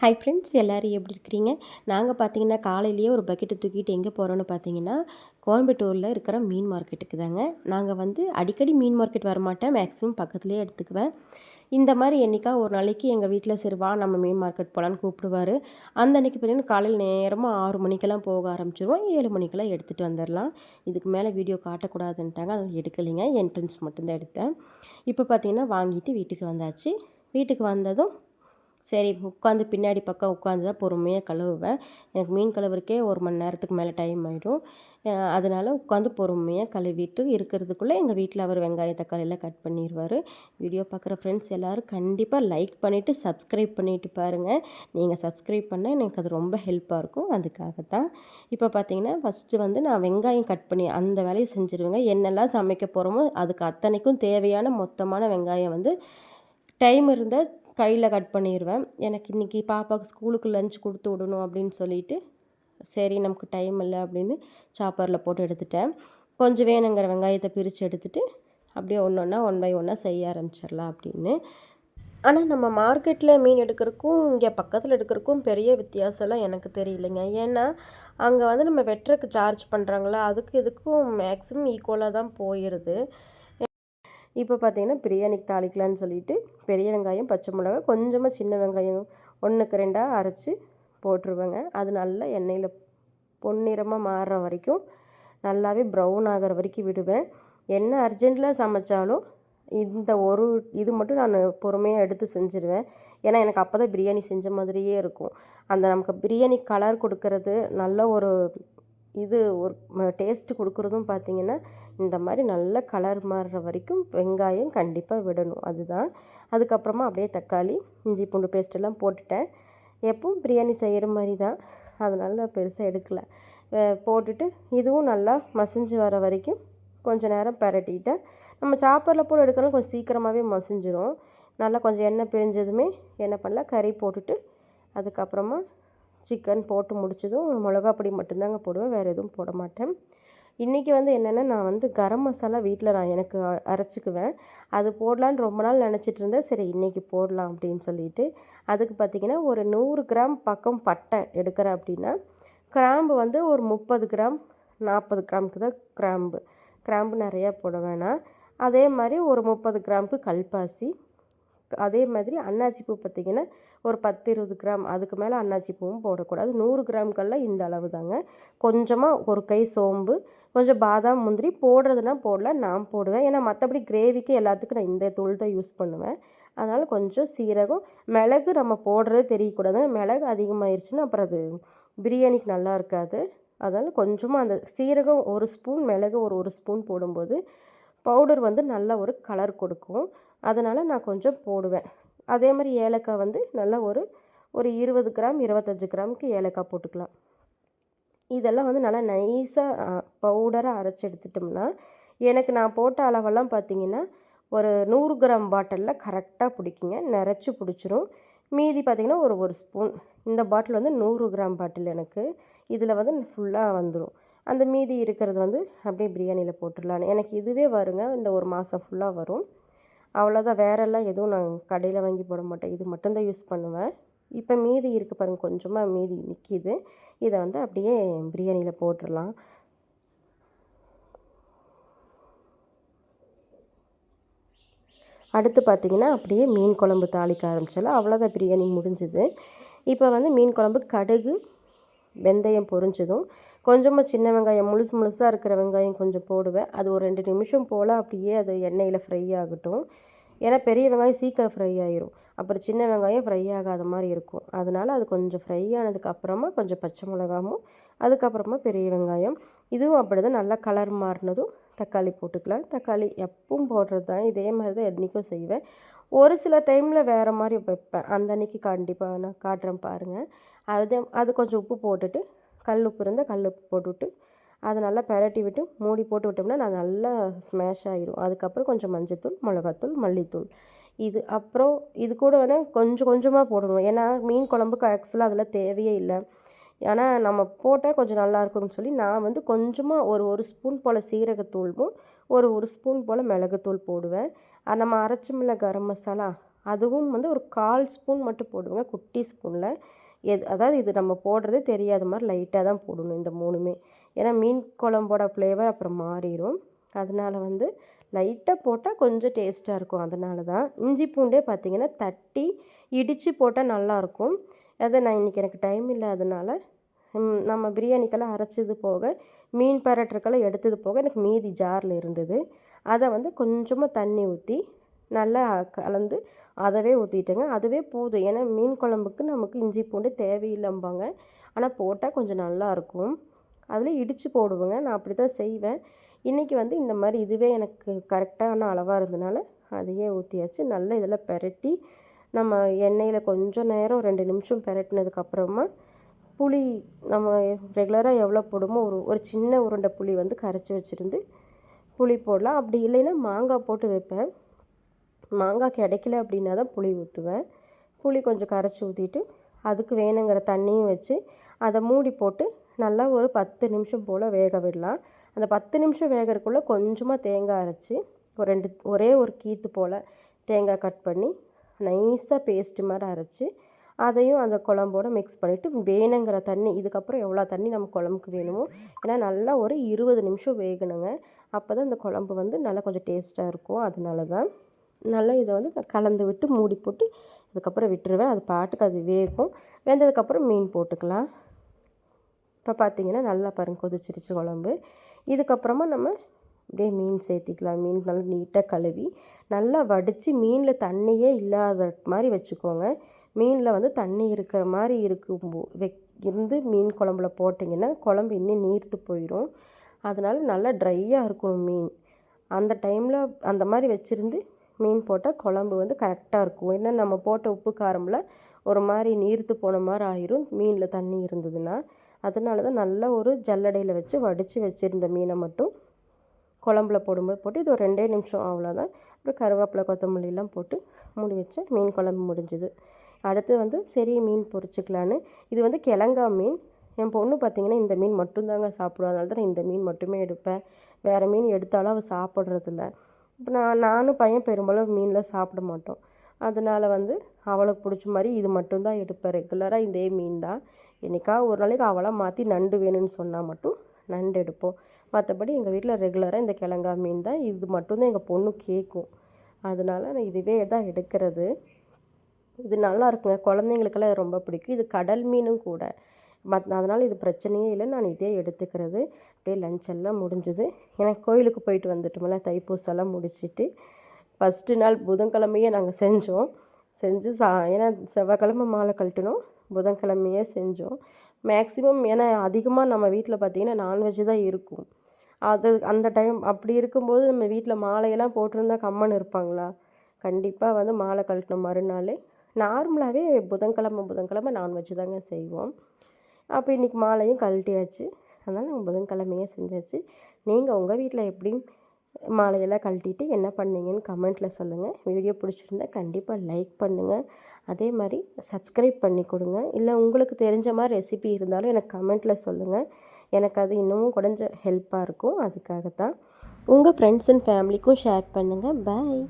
Hi friends, எல்லோரும் எப்படி இருக்கிறீங்க? நாங்கள் பார்த்தீங்கன்னா காலையிலேயே ஒரு பக்கெட்டை தூக்கிட்டு எங்கே போகிறோன்னு பார்த்தீங்கன்னா, கோயம்புத்தூரில் இருக்கிற மீன் மார்க்கெட்டுக்கு தாங்க. நாங்கள் வந்து அடிக்கடி மீன் மார்க்கெட் வரமாட்டேன், மேக்ஸிமம் பக்கத்துலேயே எடுத்துக்குவேன். இந்த மாதிரி என்றைக்கா ஒரு நாளைக்கு எங்கள் வீட்டில் சரி வா நம்ம மீன் மார்க்கெட் போகலான்னு கூப்பிடுவார். அந்த அன்றைக்கி பார்த்தீங்கன்னா காலையில் நேரமாக 6 மணிக்கெல்லாம் போக ஆரம்பிச்சிருவோம், 7 மணிக்கெல்லாம் எடுத்துகிட்டு வந்துடலாம். இதுக்கு மேலே வீடியோ காட்டக்கூடாதுன்ட்டாங்க, அதை எடுக்கலைங்க, என்ட்ரன்ஸ் மட்டும்தான் எடுத்தேன். இப்போ பார்த்தீங்கன்னா வாங்கிட்டு வீட்டுக்கு வந்தாச்சு. வீட்டுக்கு வந்ததும் சரி உட்காந்து பின்னாடி பக்கம் உட்காந்து தான் பொறுமையாக கழுவுவேன். எனக்கு மீன் கழுவுறக்கே 1 மணி நேரத்துக்கு மேலே டைம் ஆகிடும். அதனால் உட்காந்து பொறுமையாக கழுவிட்டு இருக்கிறதுக்குள்ளே எங்கள் வீட்டில் அவர் வெங்காயம் தக்காளியெல்லாம் கட் பண்ணிடுவார். வீடியோ பார்க்குற ஃப்ரெண்ட்ஸ் எல்லோரும் கண்டிப்பாக லைக் பண்ணிவிட்டு சப்ஸ்கிரைப் பண்ணிவிட்டு பாருங்கள். நீங்கள் சப்ஸ்கிரைப் பண்ணால் எனக்கு அது ரொம்ப ஹெல்ப்பாக இருக்கும், அதுக்காக தான். இப்போ பார்த்தீங்கன்னா ஃபஸ்ட்டு வந்து நான் வெங்காயம் கட் பண்ணி அந்த வேலையை செஞ்சுருவேங்க. என்னெல்லாம் சமைக்க போகிறோமோ அதுக்கு அத்தனைக்கும் தேவையான மொத்தமான வெங்காயம் வந்து டைம் இருந்தால் கையில் கட் பண்ணிடுவேன். எனக்கு இன்றைக்கி பாப்பாவுக்கு ஸ்கூலுக்கு லஞ்ச் கொடுத்து விடணும் அப்படின்னு சொல்லிட்டு, சரி நமக்கு டைம் இல்லை அப்படின்னு சாப்பரில் போட்டு எடுத்துட்டேன். கொஞ்சம் வேணுங்கிற வெங்காயத்தை பிரித்து எடுத்துகிட்டு அப்படியே ஒன் பை ஒன்னாக செய்ய ஆரம்பிச்சிடலாம் அப்படின்னு. ஆனால் நம்ம மார்க்கெட்டில் மீன் எடுக்கிறக்கும் இங்கே பக்கத்தில் எடுக்கிறக்கும் பெரிய வித்தியாசம்லாம் எனக்கு தெரியலைங்க. ஏன்னா அங்கே வந்து நம்ம வெட்டுறக்கு சார்ஜ் பண்ணுறாங்களா, அதுக்கு இதுக்கும் மேக்ஸிமம் ஈக்குவலாக தான் போயிடுது. இப்போ பார்த்தீங்கன்னா பிரியாணிக்கு தாளிக்கலான்னு சொல்லிட்டு பெரிய வெங்காயம், பச்சை மிளகா, கொஞ்சமாக சின்ன வெங்காயம் 1க்கு 2ஆக அரைச்சி போட்டுருவேங்க. அது நல்லா எண்ணெயில் பொன்னிறமாக மாறுற வரைக்கும் நல்லாவே ப்ரௌன் ஆகிற வரைக்கும் விடுவேன். என்ன அர்ஜென்ட்டில் சமைச்சாலும் இந்த ஒரு இது மட்டும் நான் பொறுமையாக எடுத்து செஞ்சுருவேன். ஏன்னா எனக்கு அப்போ தான் பிரியாணி செஞ்ச மாதிரியே இருக்கும். அந்த நமக்கு பிரியாணி கலர் கொடுக்கறது நல்ல ஒரு இது ஒரு டேஸ்ட்டு கொடுக்குறதும் பார்த்திங்கன்னா இந்த மாதிரி நல்ல கலர் மாறுற வரைக்கும் வெங்காயம் கண்டிப்பாக விடணும், அதுதான். அதுக்கப்புறமா அப்படியே தக்காளி, இஞ்சி பூண்டு பேஸ்ட்டெல்லாம் போட்டுட்டேன். எப்பவும் பிரியாணி செய்கிற மாதிரி தான், அதனால பெருசாக எடுக்கலை. போட்டுட்டு இதுவும் நல்லா மசிஞ்சு வர வரைக்கும் கொஞ்சம் நேரம் பரட்டிக்கிட்டேன். நம்ம சாப்பரில் போட்டு எடுக்கலாம், கொஞ்சம் சீக்கிரமாகவே மசிஞ்சிரும். நல்லா கொஞ்சம் எண்ணெய் பிரிஞ்சதுமே என்ன பண்ணலாம், கறி போட்டுட்டு அதுக்கப்புறமா சிக்கன் போட்டு முடிச்சதும் மிளகா பொடி மட்டும்தாங்க போடுவேன், வேறு எதுவும் போட மாட்டேன். இன்றைக்கி வந்து என்னென்னா நான் வந்து கரம் மசாலா வீட்டில் நான் எனக்கு அரைச்சிக்குவேன். அது போடலான்னு ரொம்ப நாள் நினச்சிட்டு இருந்தேன். சரி இன்றைக்கி போடலாம் அப்படின்னு சொல்லிட்டு. அதுக்கு பார்த்திங்கன்னா ஒரு 100 கிராம் பக்கம் பட்டை எடுக்கிறேன் அப்படின்னா, கிராம்பு வந்து ஒரு 30 கிராம் 40 கிராமுக்கு தான் கிராம்பு நிறையா போட வேணாம். அதே மாதிரி ஒரு 30 கிராமுக்கு கல்பாசி, அதே மாதிரி அன்னாச்சி பூ பார்த்திங்கன்னா ஒரு 10-20 கிராம், அதுக்கு மேலே அன்னாச்சி பூவும் போடக்கூடாது. 100 கிராம்கெல்லாம் இந்த அளவு தாங்க. கொஞ்சமாக ஒரு கை சோம்பு, கொஞ்சம் பாதாம் முந்திரி போடுறதுனா போடலாம், நான் போடுவேன். ஏன்னா மற்றபடி கிரேவிக்கு எல்லாத்துக்கும் நான் இந்த தூள் தான் யூஸ் பண்ணுவேன். அதனால் கொஞ்சம் சீரகம், மிளகு நம்ம போடுறது தெரியக்கூடாது. மிளகு அதிகமாகிடுச்சுன்னா அப்புறம் அது பிரியாணிக்கு நல்லா இருக்காது. அதனால் கொஞ்சமாக அந்த சீரகம் 1 ஸ்பூன், மிளகு ஒரு ஸ்பூன் போடும்போது பவுடர் வந்து நல்ல ஒரு கலர் கொடுக்கும். அதனால் நான் கொஞ்சம் போடுவேன். அதே மாதிரி ஏலக்காய் வந்து நல்லா ஒரு 20 கிராம் 25 கிராமுக்கு ஏலக்காய் போட்டுக்கலாம். இதெல்லாம் வந்து நல்லா நைஸாக பவுடராக அரைச்சி எடுத்துட்டோம்னா, எனக்கு நான் போட்ட அளவெல்லாம் பார்த்திங்கன்னா ஒரு 100 கிராம் பாட்டிலில் கரெக்டாக பிடிக்குங்க, நிறச்சி பிடிச்சிரும். மீதி பார்த்திங்கன்னா ஒரு ஸ்பூன். இந்த பாட்டில் வந்து 100 கிராம் பாட்டில் எனக்கு. இதில் வந்து ஃபுல்லாக வந்துடும். அந்த மீதி இருக்கிறது வந்து அப்படியே பிரியாணியில் போட்டுடலான்னு எனக்கு இதுவே வருங்க, இந்த ஒரு மாதம் ஃபுல்லாக வரும். அவ்வளோதான், வேறெல்லாம் எதுவும் நான் கடையில் வாங்கி போட மாட்டேன், இது மட்டும்தான் யூஸ் பண்ணுவேன். இப்போ மீதி இருக்குது பாருங்கள், கொஞ்சமாக மீதி நிற்கிது. இதை வந்து அப்படியே பிரியாணியில் போட்டுடலாம். அடுத்து பார்த்திங்கன்னா அப்படியே மீன் குழம்பு தாளிக்க ஆரம்பிச்சாலும் அவ்வளோதான், பிரியாணி முடிஞ்சுது. இப்போ வந்து மீன் குழம்பு கடுகு வெந்தயம் பொரிஞ்சதும் கொஞ்சமாக சின்ன வெங்காயம் முழுசாக இருக்கிற வெங்காயம் கொஞ்சம் போடுவேன். அது ஒரு 2 நிமிஷம் போல் அப்படியே அது எண்ணெயில் ஃப்ரை ஆகட்டும். ஏன்னா பெரிய வெங்காயம் சீக்கிரம் ஃப்ரை ஆகிரும், அப்புறம் சின்ன வெங்காயம் ஃப்ரை ஆகாத மாதிரி இருக்கும். அதனால் அது கொஞ்சம் ஃப்ரை ஆனதுக்கப்புறமா கொஞ்சம் பச்சை மிளகாவும், அதுக்கப்புறமா பெரிய வெங்காயம், இதுவும் அப்படி தான் நல்லா கலர் மாறினதும் தக்காளி போட்டுக்கலாம். தக்காளி எப்பவும் போடுறது தான், இதே மாதிரி தான் என்றைக்கும் செய்வேன். ஒரு சில டைமில் வேறு மாதிரி வைப்பேன், அந்த அன்றைக்கி கண்டிப்பாக நான் காட்டுறேன் பாருங்கள். அது கொஞ்சம் உப்பு போட்டுட்டு, கல் உப்பு இருந்தால் கல் உப்பு போட்டுவிட்டு அதை நல்லா பெரட்டி விட்டு மூடி போட்டு விட்டோம்னா நான் நல்லா ஸ்மாஷ் ஆகிரும். அதுக்கப்புறம் கொஞ்சம் மஞ்சத்தூள், மிளகாத்தூள், மல்லித்தூள், அப்புறம் இது கூட வேணால் கொஞ்சம் கொஞ்சமாக போடணும். ஏன்னா மீன் குழம்புக்கு ஆக்சுவலாக அதில் தேவையே இல்லை. ஏன்னா நம்ம போட்டால் கொஞ்சம் நல்லா இருக்கும்னு சொல்லி நான் வந்து கொஞ்சமாக ஒரு ஸ்பூன் போல் சீரகத்தூளும் ஒரு ஸ்பூன் போல் மிளகுத்தூள் போடுவேன். நம்ம அரைச்சோம்ல கரம் மசாலா, அதுவும் வந்து ஒரு 1/4 ஸ்பூன் மட்டும் போடுவேங்க, குட்டி ஸ்பூனில். அதாவது இது நம்ம போடுறதே தெரியாத மாதிரி லைட்டாக தான் போடணும் இந்த 3மே. ஏன்னா மீன் குழம்போட ஃப்ளேவர் அப்புறம் மாறிடும். அதனால வந்து லைட்டாக போட்டால் கொஞ்சம் டேஸ்ட்டாக இருக்கும். அதனால தான் இஞ்சி பூண்டே பார்த்திங்கன்னா தட்டி இடித்து போட்டால் நல்லாயிருக்கும். அதை நான் இன்றைக்கி எனக்கு டைம் இல்லாதனால நம்ம பிரியாணிக்கெல்லாம் அரைச்சது போக, மீன் பரட்டுறக்கெல்லாம் எடுத்தது போக எனக்கு மீதி ஜாரில் இருந்தது. அதை வந்து கொஞ்சமாக தண்ணி ஊற்றி நல்லா கலந்து அதவே ஊற்றிட்டேங்க. அதுவே போதும். ஏன்னா மீன் குழம்புக்கு நமக்கு இஞ்சி பூண்டு தேவையில்லைம்பாங்க. ஆனால் போட்டால் கொஞ்சம் நல்லாயிருக்கும். அதில் இடித்து போடுவேங்க. நான் அப்படி தான் செய்வேன். இன்றைக்கி வந்து இந்த மாதிரி இதுவே எனக்கு கரெக்டான அளவாக இருந்தனால அதையே ஊற்றியாச்சு. நல்லா இதில் பெரட்டி நம்ம எண்ணெயில் கொஞ்சம் நேரம் 2 நிமிஷம் பெரட்டினதுக்கப்புறமா புளி நம்ம ரெகுலராக எவ்வளோ போடுமோ ஒரு சின்ன உருண்டை புளி வந்து கரைச்சி வச்சுருந்து புளி போடலாம். அப்படி இல்லைன்னா மாங்காய் போட்டு வைப்பேன். மாங்காய் கிடைக்கல அப்படின்னா தான் புளி ஊற்றுவேன். புளி கொஞ்சம் கரைச்சி ஊற்றிட்டு அதுக்கு வேணுங்கிற தண்ணியும் வச்சு அதை மூடி போட்டு நல்லா ஒரு 10 நிமிஷம் போல் வேக விடலாம். அந்த 10 நிமிஷம் வேகிறதுக்குள்ளே கொஞ்சமாக தேங்காய் அரைச்சி ஒரே ஒரு கீத்து போல் தேங்காய் கட் பண்ணி நைஸாக பேஸ்ட்டு மாதிரி அரைச்சி அதையும் அந்த குழம்போடு மிக்ஸ் பண்ணிவிட்டு வேணுங்கிற தண்ணி, இதுக்கப்புறம் எவ்வளோ தண்ணி நம்ம குழம்புக்கு வேணுமோ, ஏன்னா நல்லா ஒரு 20 நிமிஷம் வேகணுங்க. அப்போ தான் இந்த குழம்பு வந்து நல்லா கொஞ்சம் டேஸ்ட்டாக இருக்கும். அதனால தான் நல்லா இதை வந்து கலந்து விட்டு மூடி போட்டு அதுக்கப்புறம் விட்டுருவேன். அது பாட்டுக்கு அது வேகும். வெந்ததுக்கப்புறம் மீன் போட்டுக்கலாம். இப்போ பார்த்திங்கன்னா நல்லா பாருங்கள் கொதிச்சிருச்சு குழம்பு. இதுக்கப்புறமா நம்ம அப்படியே மீன் சேர்த்திக்கலாம். மீன் நல்லா நீட்டாக கழுவி நல்லா வடித்து மீனில் தண்ணியே இல்லாத மாதிரி வச்சுக்கோங்க. மீனில் வந்து தண்ணி இருக்கிற மாதிரி இருந்து மீன் குழம்புல போட்டிங்கன்னா குழம்பு இன்னும் நீர்த்து போயிடும். அதனால் நல்லா ட்ரையாக இருக்கணும் மீன். அந்த டைமில் அந்த மாதிரி வச்சுருந்து மீன் போட்டால் குழம்பு வந்து கரெக்டாக இருக்கும். ஏன்னா நம்ம போட்ட உப்பு காரமில் ஒரு மாதிரி நீர்த்து போன மாதிரி ஆயிரும் மீனில் தண்ணி இருந்ததுன்னா. அதனால தான் நல்லா ஒரு ஜல்லடையில் வச்சு வடித்து வச்சுருந்த மீனை மட்டும் குழம்புல போடும்போது போட்டு இது ஒரு 2 நிமிஷம் அவ்வளோதான். அப்புறம் கருவேப்பிலை கொத்தமல்லிலாம் போட்டு மூடி வச்சேன். மீன் குழம்பு முடிஞ்சுது. அடுத்து வந்து சரி மீன் பொரிச்சிக்கலான்னு, இது வந்து கிழங்கா மீன். என் பொண்ணு பார்த்திங்கன்னா இந்த மீன் மட்டும்தாங்க சாப்பிடுவா. அதனால தான் நான் இந்த மீன் மட்டுமே எடுப்பேன். வேறு மீன் எடுத்தாலும் அவள் சாப்பிட்றதில்ல. இப்போ நானும் பையன் பெரும்பாலும் மீன்லாம் சாப்பிட மாட்டோம். அதனால் வந்து அவளுக்கு பிடிச்ச மாதிரி இது மட்டும்தான் எடுப்பேன். ரெகுலராக இதே மீன் தான். என்றைக்காவது ஒரு நாளைக்கு அவளாக மாற்றி நண்டு வேணும்னு சொன்னால் மட்டும் நண்டு எடுப்போம். மற்றபடி எங்கள் வீட்டில் ரெகுலராக இந்த கிழங்கா மீன் தான். இது மட்டும்தான் எங்கள் பொண்ணு கேட்கும். அதனால் நான் இதுவே தான் எடுக்கிறது. இது நல்லா இருக்குங்க. குழந்தைங்களுக்கெல்லாம் ரொம்ப பிடிக்கும். இது கடல் மீனும் கூட. அதனால் இது பிரச்சனையே இல்லை. நான் இதே எடுத்துக்கிறது. அப்படியே லஞ்ச் எல்லாம் முடிஞ்சுது. எனக்கு கோயிலுக்கு போயிட்டு வந்துட்டோம்ல, தைப்பூசெல்லாம் முடிச்சுட்டு ஃபஸ்ட்டு நாள் புதன்கிழமையே நாங்கள் செஞ்சோம். செஞ்சு ஏன்னா செவ்வாய்க்கிழமை மாலை கழட்டினோம், புதன்கிழமையே செஞ்சோம். மேக்ஸிமம் ஏன்னா அதிகமாக நம்ம வீட்டில் பார்த்திங்கன்னா நான்வெஜ் தான் இருக்கும். அந்த டைம் அப்படி இருக்கும்போது நம்ம வீட்டில் மாலையெல்லாம் போட்டிருந்தா கம்மன் இருப்பாங்களா? கண்டிப்பாக வந்து மாலை கழட்டின மறுநாள் நார்மலாகவே புதன்கிழமை நான்வெஜ் தாங்க செய்வோம். அப்போ இன்றைக்கி மாலையும் கழட்டியாச்சு. அதனால் நாங்கள் புதன்கிழமையே செஞ்சாச்சு. நீங்கள் உங்கள் வீட்டில் எப்படி மாலையெல்லாம் கழட்டிட்டு என்ன பண்ணீங்கன்னு கமெண்ட்டில் சொல்லுங்கள். வீடியோ பிடிச்சிருந்தா கண்டிப்பாக லைக் பண்ணுங்கள். அதே மாதிரி சப்ஸ்கிரைப் பண்ணி கொடுங்க. இல்லை உங்களுக்கு தெரிஞ்ச மாதிரி ரெசிபி இருந்தாலும் எனக்கு கமெண்ட்டில் சொல்லுங்கள். எனக்கு அது இன்னமும் கொஞ்சம் ஹெல்ப்பாக இருக்கும். அதுக்காக தான். உங்கள் ஃப்ரெண்ட்ஸ் அண்ட் ஃபேமிலிக்கும் ஷேர் பண்ணுங்கள். பாய்.